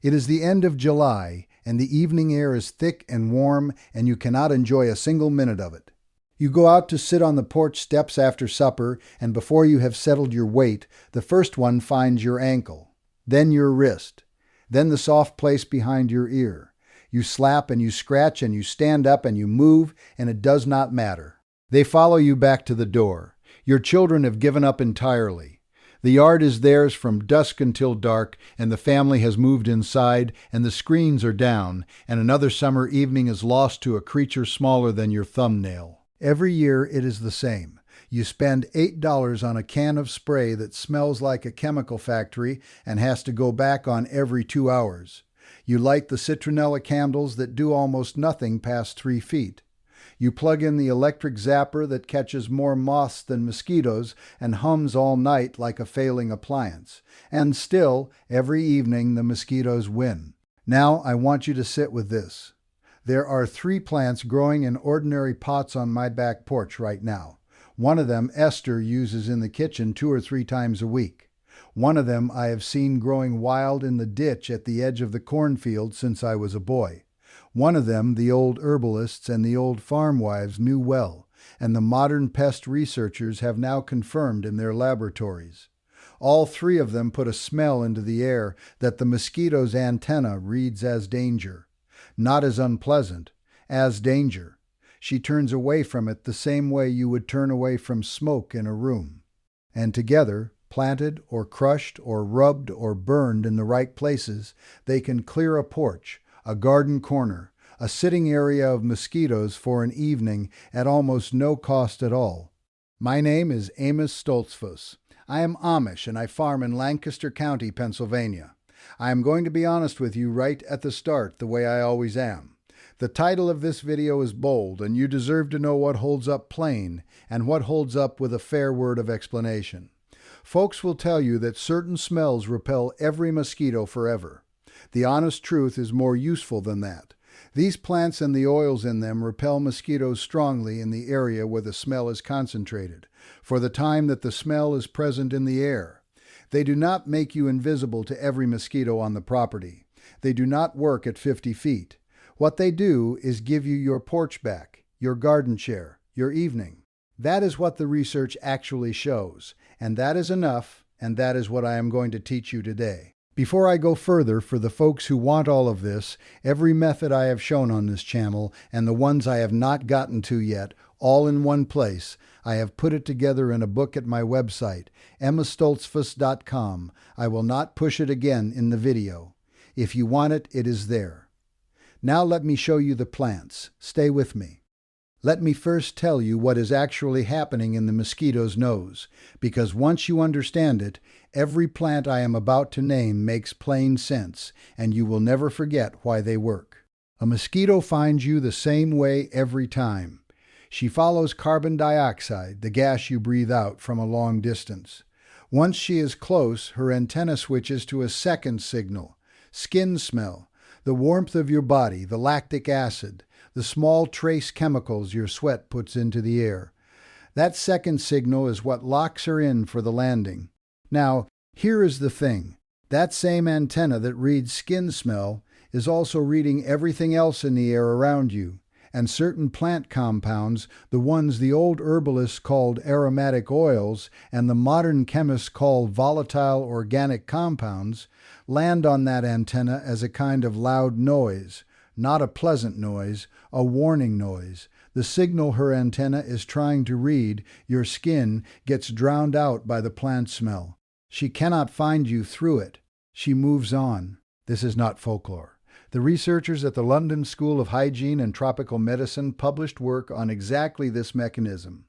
It is the end of July, and the evening air is thick and warm, and you cannot enjoy a single minute of it. You go out to sit on the porch steps after supper, and before you have settled your weight, the first one finds your ankle, then your wrist, then the soft place behind your ear. You slap and you scratch and you stand up and you move, and it does not matter. They follow you back to the door. Your children have given up entirely. The yard is theirs from dusk until dark, and the family has moved inside, and the screens are down, and another summer evening is lost to a creature smaller than your thumbnail. Every year it is the same. You spend $8 on a can of spray that smells like a chemical factory and has to go back on every 2 hours. You light the citronella candles that do almost nothing past 3 feet. You plug in the electric zapper that catches more moths than mosquitoes and hums all night like a failing appliance. And still, every evening the mosquitoes win. Now I want you to sit with this. There are 3 plants growing in ordinary pots on my back porch right now. One of them Esther uses in the kitchen 2 or 3 times a week. One of them I have seen growing wild in the ditch at the edge of the cornfield since I was a boy. One of them the old herbalists and the old farm wives knew well, and the modern pest researchers have now confirmed in their laboratories. All 3 of them put a smell into the air that the mosquito's antenna reads as danger. Not as unpleasant, as danger. She turns away from it the same way you would turn away from smoke in a room. And together, planted or crushed or rubbed or burned in the right places, they can clear a porch, a garden corner, a sitting area of mosquitoes for an evening at almost no cost at all. My name is Amos Stoltzfus. I am Amish and I farm in Lancaster County, Pennsylvania. I am going to be honest with you right at the start, the way I always am. The title of this video is bold, and you deserve to know what holds up plain and what holds up with a fair word of explanation. Folks will tell you that certain smells repel every mosquito forever. The honest truth is more useful than that. These plants and the oils in them repel mosquitoes strongly in the area where the smell is concentrated, for the time that the smell is present in the air. They do not make you invisible to every mosquito on the property. They do not work at 50 feet. What they do is give you your porch back, your garden chair, your evening. That is what the research actually shows, and that is enough, and that is what I am going to teach you today. Before I go further, for the folks who want all of this, every method I have shown on this channel, and the ones I have not gotten to yet, all in one place, I have put it together in a book at my website, emmastoltzfus.com. I will not push it again in the video. If you want it, it is there. Now let me show you the plants. Stay with me. Let me first tell you what is actually happening in the mosquito's nose, because once you understand it, every plant I am about to name makes plain sense, and you will never forget why they work. A mosquito finds you the same way every time. She follows carbon dioxide, the gas you breathe out, from a long distance. Once she is close, her antenna switches to a second signal, skin smell, the warmth of your body, the lactic acid, the small trace chemicals your sweat puts into the air. That second signal is what locks her in for the landing. Now, here is the thing. That same antenna that reads skin smell is also reading everything else in the air around you, and certain plant compounds, the ones the old herbalists called aromatic oils and the modern chemists call volatile organic compounds, land on that antenna as a kind of loud noise, not a pleasant noise, a warning noise. The signal her antenna is trying to read, your skin, gets drowned out by the plant smell. She cannot find you through it. She moves on. This is not folklore. The researchers at the London School of Hygiene and Tropical Medicine published work on exactly this mechanism.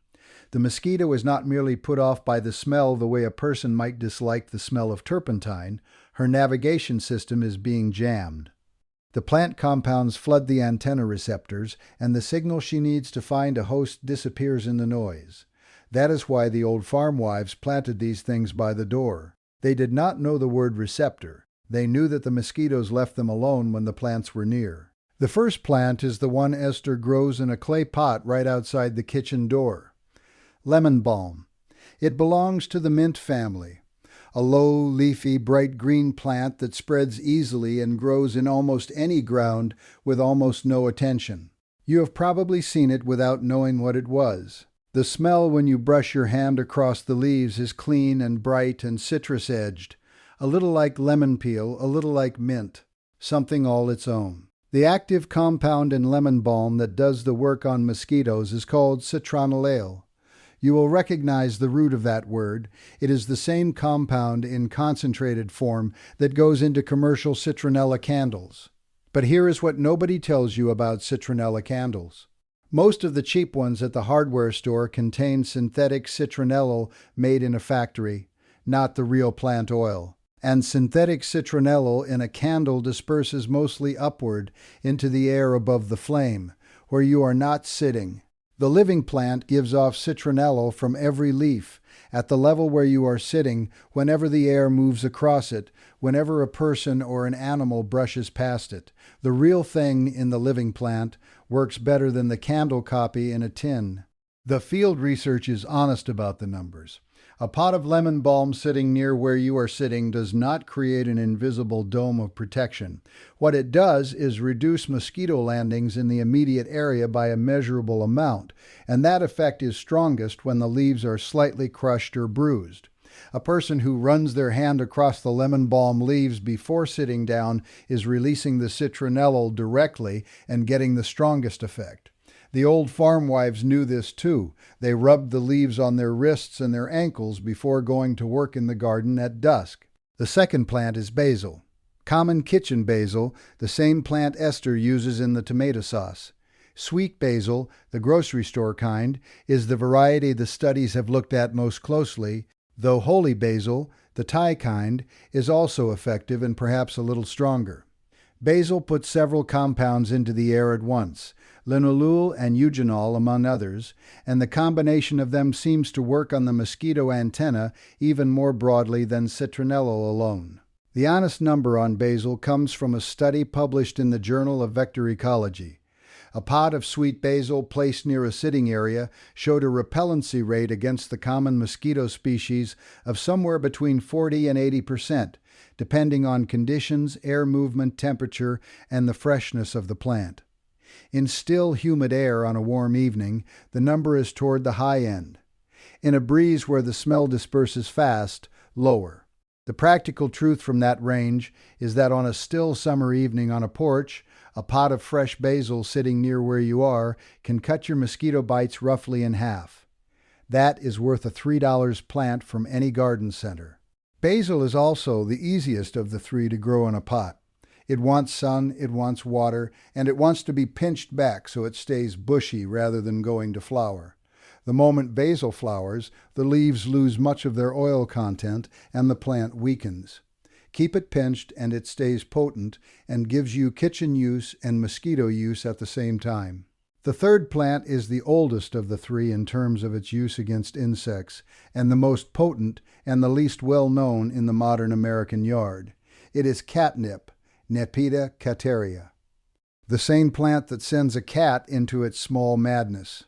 The mosquito is not merely put off by the smell the way a person might dislike the smell of turpentine. Her navigation system is being jammed. The plant compounds flood the antenna receptors, and the signal she needs to find a host disappears in the noise. That is why the old farm wives planted these things by the door. They did not know the word receptor. They knew that the mosquitoes left them alone when the plants were near. The first plant is the one Esther grows in a clay pot right outside the kitchen door. Lemon balm. It belongs to the mint family. a low, leafy, bright green plant that spreads easily and grows in almost any ground with almost no attention. You have probably seen it without knowing what it was. The smell when you brush your hand across the leaves is clean and bright and citrus-edged, a little like lemon peel, a little like mint, something all its own. The active compound in lemon balm that does the work on mosquitoes is called citronellale. You will recognize the root of that word. It is the same compound in concentrated form that goes into commercial citronella candles. But here is what nobody tells you about citronella candles. Most of the cheap ones at the hardware store contain synthetic citronellal made in a factory, not the real plant oil. And synthetic citronellal in a candle disperses mostly upward into the air above the flame, where you are not sitting. The living plant gives off citronellal from every leaf, at the level where you are sitting, whenever the air moves across it, whenever a person or an animal brushes past it. The real thing in the living plant works better than the candle copy in a tin. The field research is honest about the numbers. A pot of lemon balm sitting near where you are sitting does not create an invisible dome of protection. What it does is reduce mosquito landings in the immediate area by a measurable amount, and that effect is strongest when the leaves are slightly crushed or bruised. A person who runs their hand across the lemon balm leaves before sitting down is releasing the citronellal directly and getting the strongest effect. The old farm wives knew this too. They rubbed the leaves on their wrists and their ankles before going to work in the garden at dusk. The second plant is basil. Common kitchen basil, the same plant Esther uses in the tomato sauce. Sweet basil, the grocery store kind, is the variety the studies have looked at most closely, though holy basil, the Thai kind, is also effective and perhaps a little stronger. Basil puts several compounds into the air at once, linalool and eugenol among others, and the combination of them seems to work on the mosquito antenna even more broadly than citronellal alone. The honest number on basil comes from a study published in the Journal of Vector Ecology. A pot of sweet basil placed near a sitting area showed a repellency rate against the common mosquito species of somewhere between 40 and 80%, depending on conditions, air movement, temperature, and the freshness of the plant. In still, humid air on a warm evening, the number is toward the high end. In a breeze where the smell disperses fast, lower. The practical truth from that range is that on a still summer evening on a porch, a pot of fresh basil sitting near where you are can cut your mosquito bites roughly in half. That is worth a $3 plant from any garden center. Basil is also the easiest of the three to grow in a pot. It wants sun, it wants water, and it wants to be pinched back so it stays bushy rather than going to flower. The moment basil flowers, the leaves lose much of their oil content and the plant weakens. Keep it pinched and it stays potent and gives you kitchen use and mosquito use at the same time. The third plant is the oldest of the three in terms of its use against insects, and the most potent and the least well known in the modern American yard. It is catnip, Nepeta cateria, the same plant that sends a cat into its small madness.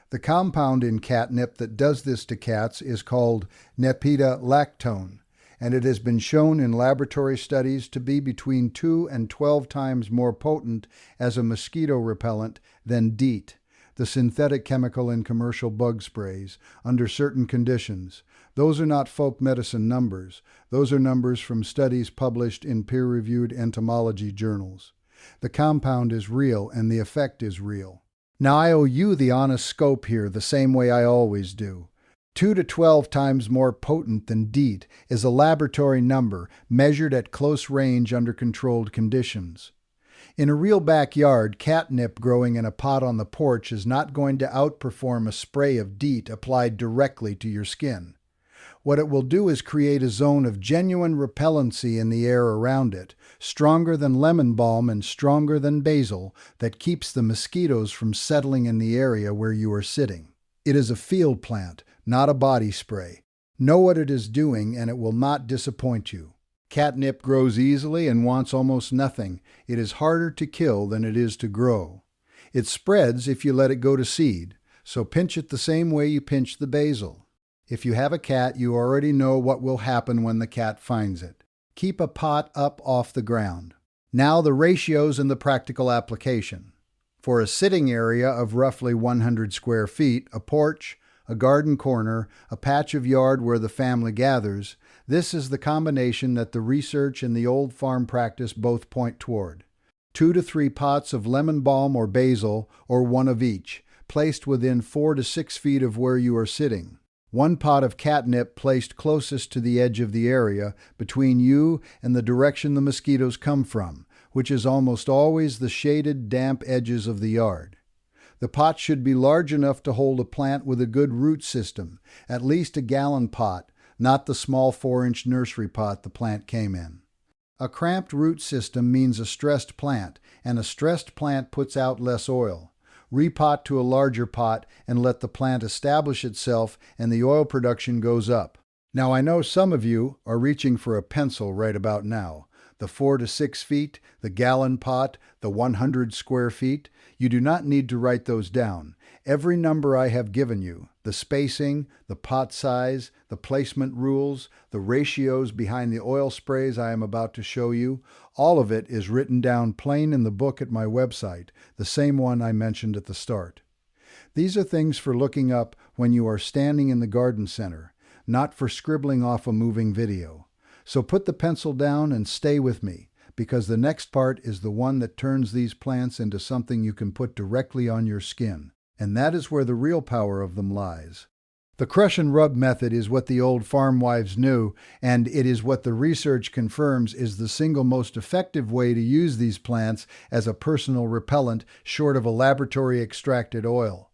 The compound in catnip that does this to cats is called Nepeta lactone, and it has been shown in laboratory studies to be between 2 and 12 times more potent as a mosquito repellent than DEET, the synthetic chemical in commercial bug sprays, under certain conditions. Those are not folk medicine numbers. Those are numbers from studies published in peer-reviewed entomology journals. The compound is real and the effect is real. Now I owe you the honest scope here the same way I always do. 2 to 12 times more potent than DEET is a laboratory number measured at close range under controlled conditions. In a real backyard, catnip growing in a pot on the porch is not going to outperform a spray of DEET applied directly to your skin. What it will do is create a zone of genuine repellency in the air around it, stronger than lemon balm and stronger than basil, that keeps the mosquitoes from settling in the area where you are sitting. It is a field plant, not a body spray. Know what it is doing and it will not disappoint you. Catnip grows easily and wants almost nothing. It is harder to kill than it is to grow. It spreads if you let it go to seed, so pinch it the same way you pinch the basil. If you have a cat, you already know what will happen when the cat finds it. Keep a pot up off the ground. Now the ratios and the practical application. For a sitting area of roughly 100 square feet, a porch, a garden corner, a patch of yard where the family gathers, this is the combination that the research and the old farm practice both point toward. 2 to 3 pots of lemon balm or basil, or one of each, placed within 4 to 6 feet of where you are sitting. 1 pot of catnip placed closest to the edge of the area, between you and the direction the mosquitoes come from, which is almost always the shaded, damp edges of the yard. The pot should be large enough to hold a plant with a good root system, at least a gallon pot, not the small 4-inch nursery pot the plant came in. A cramped root system means a stressed plant, and a stressed plant puts out less oil. Repot to a larger pot and let the plant establish itself, and the oil production goes up. Now I know some of you are reaching for a pencil right about now. The 4 to 6 feet, the gallon pot, the 100 square feet. You do not need to write those down. Every number I have given you, the spacing, the pot size, the placement rules, the ratios behind the oil sprays I am about to show you, all of it is written down plain in the book at my website, the same one I mentioned at the start. These are things for looking up when you are standing in the garden center, not for scribbling off a moving video. So put the pencil down and stay with me, because the next part is the one that turns these plants into something you can put directly on your skin, and that is where the real power of them lies. The crush and rub method is what the old farm wives knew, and it is what the research confirms is the single most effective way to use these plants as a personal repellent short of a laboratory extracted oil.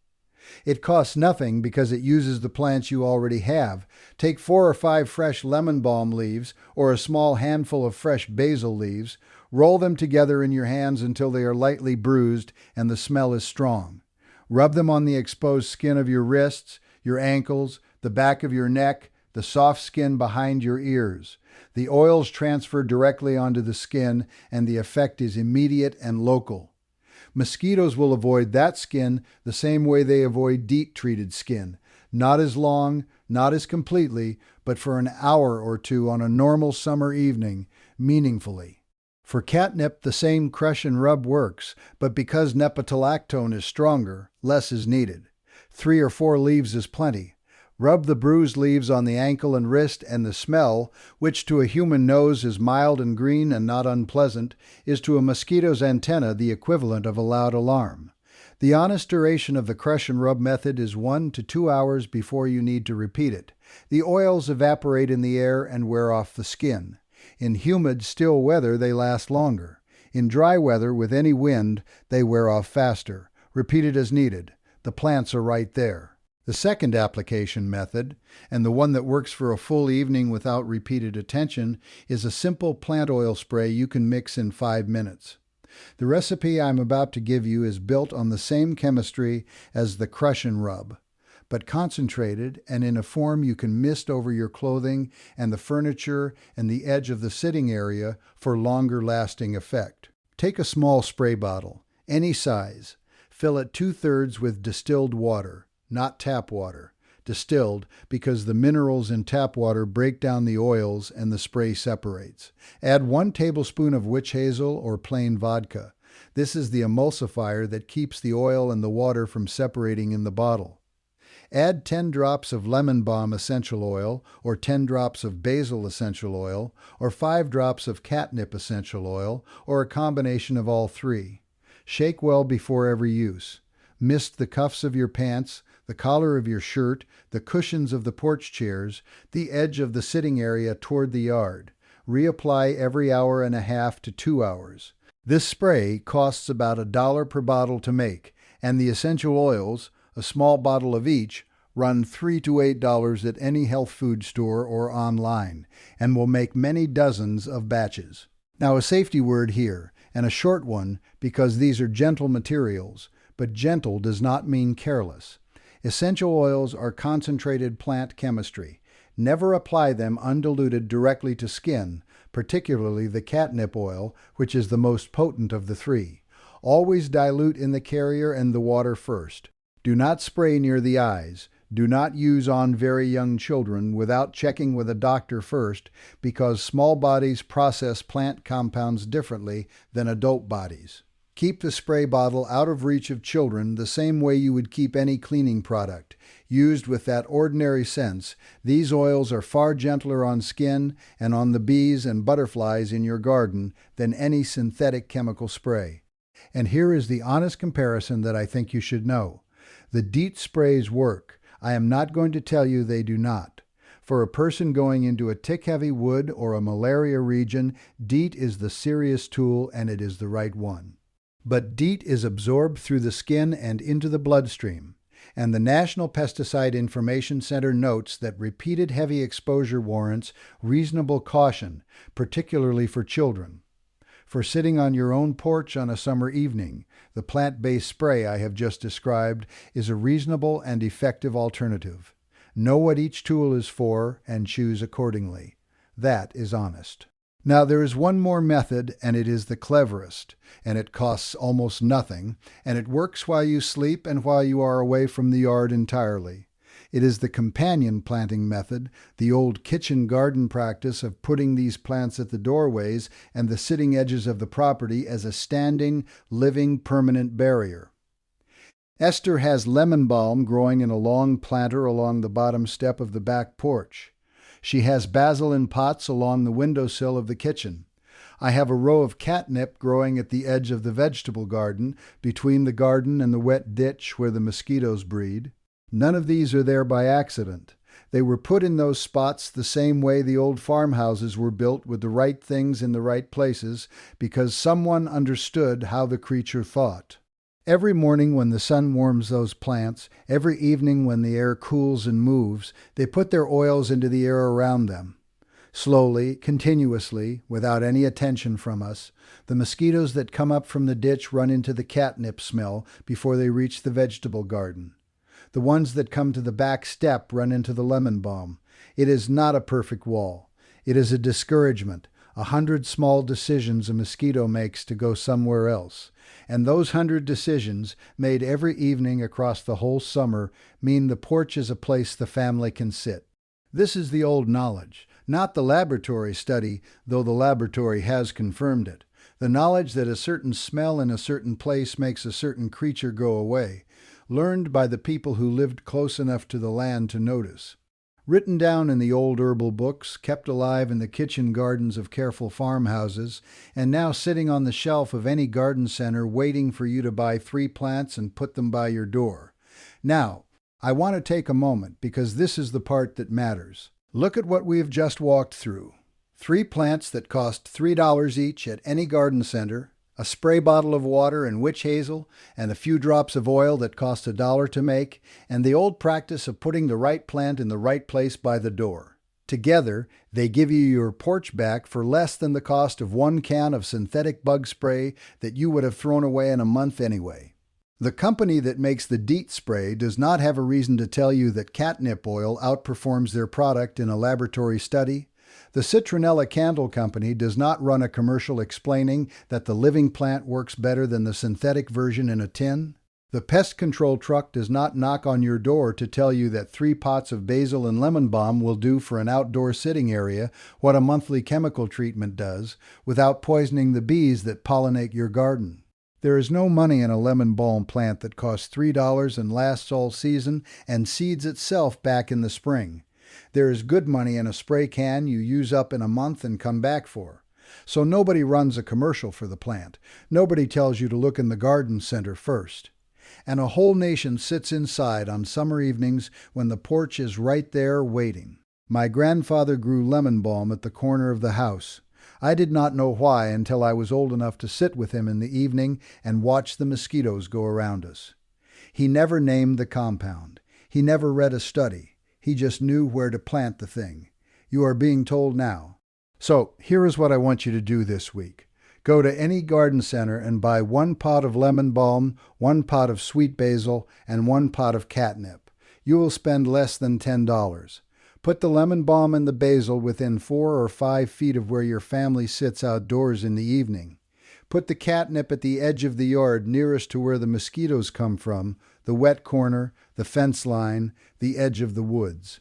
It costs nothing because it uses the plants you already have. Take 4 or 5 fresh lemon balm leaves or a small handful of fresh basil leaves, roll them together in your hands until they are lightly bruised and the smell is strong. Rub them on the exposed skin of your wrists, your ankles, the back of your neck, the soft skin behind your ears. The oils transfer directly onto the skin and the effect is immediate and local. Mosquitoes will avoid that skin the same way they avoid DEET-treated skin. Not as long, not as completely, but for an hour or two on a normal summer evening, meaningfully. For catnip, the same crush and rub works, but because nepetalactone is stronger, less is needed. 3 or 4 leaves is plenty. Rub the bruised leaves on the ankle and wrist, and the smell, which to a human nose is mild and green and not unpleasant, is to a mosquito's antenna the equivalent of a loud alarm. The honest duration of the crush and rub method is 1 to 2 hours before you need to repeat it. The oils evaporate in the air and wear off the skin. In humid, still weather, they last longer. In dry weather, with any wind, they wear off faster. Repeat it as needed. The plants are right there. The second application method, and the one that works for a full evening without repeated attention, is a simple plant oil spray you can mix in 5 minutes. The recipe I'm about to give you is built on the same chemistry as the crush and rub, but concentrated and in a form you can mist over your clothing and the furniture and the edge of the sitting area for longer lasting effect. Take a small spray bottle, any size, fill it 2/3 with distilled water. Not tap water. Distilled because the minerals in tap water break down the oils and the spray separates. Add 1 tablespoon of witch hazel or plain vodka. This is the emulsifier that keeps the oil and the water from separating in the bottle. Add 10 drops of lemon balm essential oil or 10 drops of basil essential oil or 5 drops of catnip essential oil or a combination of all 3. Shake well before every use. Mist the cuffs of your pants, the collar of your shirt, the cushions of the porch chairs, the edge of the sitting area toward the yard. Reapply every hour and a half to 2 hours. This spray costs about $1 per bottle to make, and the essential oils, a small bottle of each, run $3 to $8 at any health food store or online, and will make many dozens of batches. Now a safety word here, and a short one because these are gentle materials, but gentle does not mean careless. Essential oils are concentrated plant chemistry. Never apply them undiluted directly to skin, particularly the catnip oil, which is the most potent of the 3. Always dilute in the carrier and the water first. Do not spray near the eyes. Do not use on very young children without checking with a doctor first, because small bodies process plant compounds differently than adult bodies. Keep the spray bottle out of reach of children the same way you would keep any cleaning product. Used with that ordinary sense, these oils are far gentler on skin and on the bees and butterflies in your garden than any synthetic chemical spray. And here is the honest comparison that I think you should know. The DEET sprays work. I am not going to tell you they do not. For a person going into a tick-heavy wood or a malaria region, DEET is the serious tool, and it is the right one. But DEET is absorbed through the skin and into the bloodstream, and the National Pesticide Information Center notes that repeated heavy exposure warrants reasonable caution, particularly for children. For sitting on your own porch on a summer evening, the plant-based spray I have just described is a reasonable and effective alternative. Know what each tool is for and choose accordingly. That is honest. Now, there is one more method, and it is the cleverest, and it costs almost nothing, and it works while you sleep and while you are away from the yard entirely. It is the companion planting method, the old kitchen garden practice of putting these plants at the doorways and the sitting edges of the property as a standing, living, permanent barrier. Esther has lemon balm growing in a long planter along the bottom step of the back porch. She has basil in pots along the windowsill of the kitchen. I have a row of catnip growing at the edge of the vegetable garden, between the garden and the wet ditch where the mosquitoes breed. None of these are there by accident. They were put in those spots the same way the old farmhouses were built, with the right things in the right places, because someone understood how the creature thought. Every morning when the sun warms those plants, every evening when the air cools and moves, they put their oils into the air around them. Slowly, continuously, without any attention from us, the mosquitoes that come up from the ditch run into the catnip smell before they reach the vegetable garden. The ones that come to the back step run into the lemon balm. It is not a perfect wall. It is a discouragement, 100 small decisions a mosquito makes to go somewhere else. And those 100 decisions, made every evening across the whole summer, mean the porch is a place the family can sit. This is the old knowledge, not the laboratory study, though the laboratory has confirmed it. The knowledge that a certain smell in a certain place makes a certain creature go away, learned by the people who lived close enough to the land to notice. Written down in the old herbal books, kept alive in the kitchen gardens of careful farmhouses, and now sitting on the shelf of any garden center waiting for you to buy 3 plants and put them by your door. Now, I want to take a moment, because this is the part that matters. Look at what we have just walked through. 3 plants that cost $3 each at any garden center, a spray bottle of water and witch hazel, and a few drops of oil that cost $1 to make, and the old practice of putting the right plant in the right place by the door. Together, they give you your porch back for less than the cost of 1 can of synthetic bug spray that you would have thrown away in a month anyway. The company that makes the DEET spray does not have a reason to tell you that catnip oil outperforms their product in a laboratory study. The Citronella Candle Company does not run a commercial explaining that the living plant works better than the synthetic version in a tin. The pest control truck does not knock on your door to tell you that 3 pots of basil and lemon balm will do for an outdoor sitting area what a monthly chemical treatment does, without poisoning the bees that pollinate your garden. There is no money in a lemon balm plant that costs $3 and lasts all season and seeds itself back in the spring. There is good money in a spray can you use up in a month and come back for. So nobody runs a commercial for the plant. Nobody tells you to look in the garden center first. And a whole nation sits inside on summer evenings when the porch is right there waiting. My grandfather grew lemon balm at the corner of the house. I did not know why until I was old enough to sit with him in the evening and watch the mosquitoes go around us. He never named the compound. He never read a study. He just knew where to plant the thing. You are being told now. So here is what I want you to do this week. Go to any garden center and buy 1 pot of lemon balm, 1 pot of sweet basil, and 1 pot of catnip. You will spend less than $10. Put the lemon balm and the basil within 4 or 5 feet of where your family sits outdoors in the evening. Put the catnip at the edge of the yard nearest to where the mosquitoes come from, the wet corner, the fence line, the edge of the woods.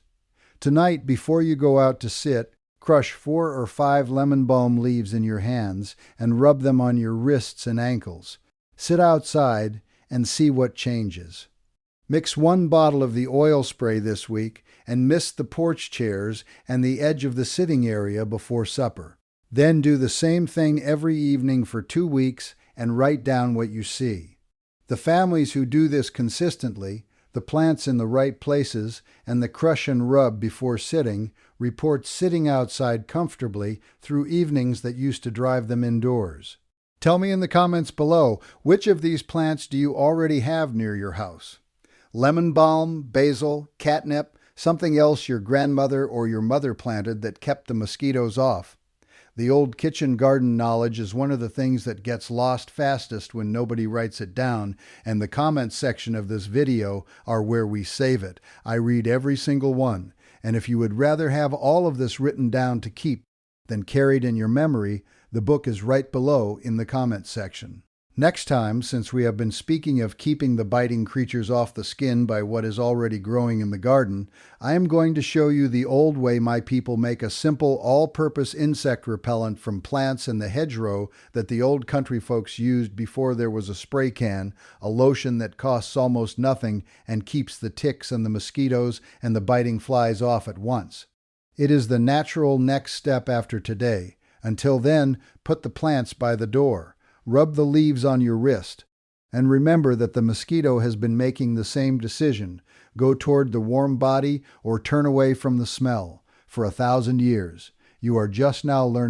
Tonight, before you go out to sit, crush 4 or 5 lemon balm leaves in your hands and rub them on your wrists and ankles. Sit outside and see what changes. Mix 1 bottle of the oil spray this week and mist the porch chairs and the edge of the sitting area before supper. Then do the same thing every evening for 2 weeks and write down what you see. The families who do this consistently, the plants in the right places, and the crush and rub before sitting, report sitting outside comfortably through evenings that used to drive them indoors. Tell me in the comments below, which of these plants do you already have near your house? Lemon balm, basil, catnip, something else your grandmother or your mother planted that kept the mosquitoes off. The old kitchen garden knowledge is one of the things that gets lost fastest when nobody writes it down, and the comments section of this video are where we save it. I read every single one, and if you would rather have all of this written down to keep than carried in your memory, the book is right below in the comments section. Next time, since we have been speaking of keeping the biting creatures off the skin by what is already growing in the garden, I am going to show you the old way my people make a simple all-purpose insect repellent from plants in the hedgerow that the old country folks used before there was a spray can, a lotion that costs almost nothing and keeps the ticks and the mosquitoes and the biting flies off at once. It is the natural next step after today. Until then, put the plants by the door. Rub the leaves on your wrist. And remember that the mosquito has been making the same decision, go toward the warm body or turn away from the smell, for 1,000 years. You are just now learning